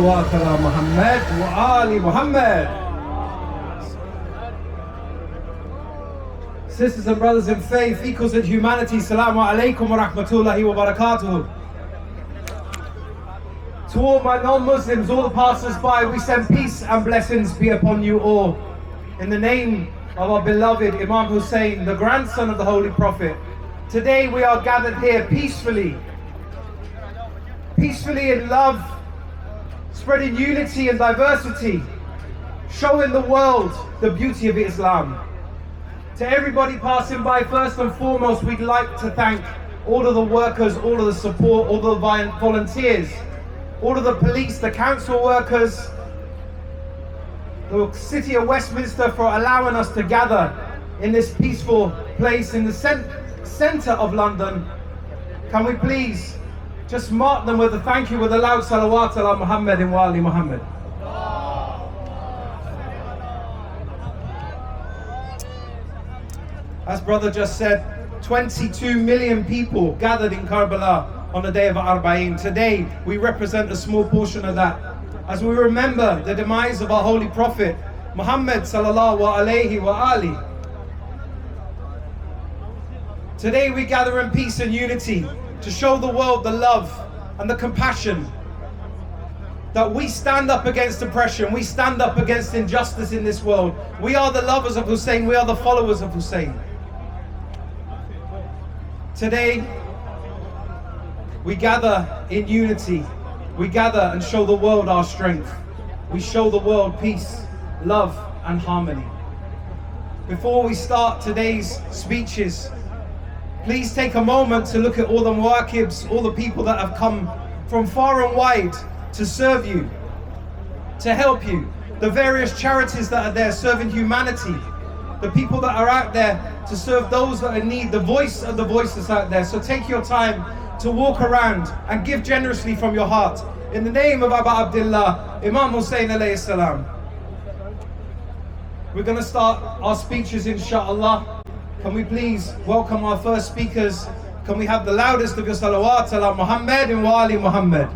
salawat ala Muhammad wa ali Muhammad. Sisters and brothers in faith, equals in humanity, Assalamu alaikum wa rahmatullahi wa barakatuh. To all my non-Muslims, all the passers-by, we send peace and blessings be upon you all. In the name of our beloved Imam Hussain, the grandson of the Holy Prophet. Today we are gathered here peacefully in love, spreading unity and diversity, showing the world the beauty of Islam. To everybody passing by, first and foremost, we'd like to thank all of the workers, all of the support, all the volunteers, all of the police, the council workers, the City of Westminster for allowing us to gather in this peaceful place in the centre of London. Can we please just mark them with a thank you with a loud salawat ala Muhammad wa ali Muhammad. As brother just said, 22 million people gathered in Karbala on the day of Arbaeen. Today, we represent a small portion of that. As we remember the demise of our Holy Prophet, Muhammad sallallahu alayhi wa ali. Today we gather in peace and unity to show the world the love and the compassion that we stand up against oppression, we stand up against injustice in this world. We are the lovers of Hussein, we are the followers of Hussein. Today, we gather in unity. We gather and show the world our strength. We show the world peace, love, and harmony. Before we start today's speeches, please take a moment to look at all the muwakibs, all the people that have come from far and wide to serve you, to help you, the various charities that are there serving humanity, the people that are out there to serve those that are in need, the voice of the voiceless out there. So take your time to walk around and give generously from your heart. In the name of Abu Abdullah, Imam Hussain alayhi salam. We're going to start our speeches, inshallah. Can we please welcome our first speakers? Can we have the loudest of your salawat ala Muhammad wa ali Muhammad?